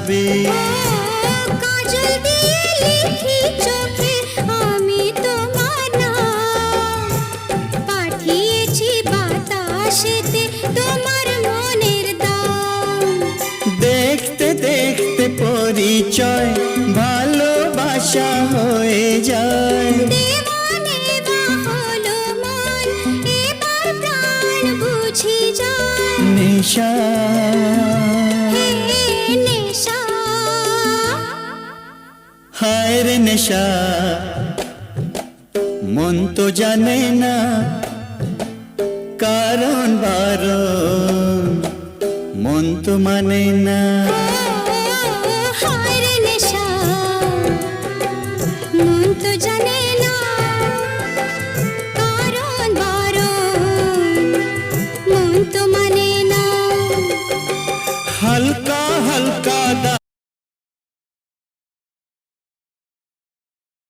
যাবে। কাজল দিয়ে লিখি চোখে আমি তোমার নাম, পাঠিয়েছি বাতাসেতে তোমার মনের দাম। দেখতে দেখতে পরিচয় ভালোবাসা হয়ে যায়। দেওয়ানে বা হলো মন, এবার প্রাণ বুঝি যায়। নেশা হে নেশা, হায় রে নেশা, মন তো জানে না কারণ বারণ, মন তো মানে না।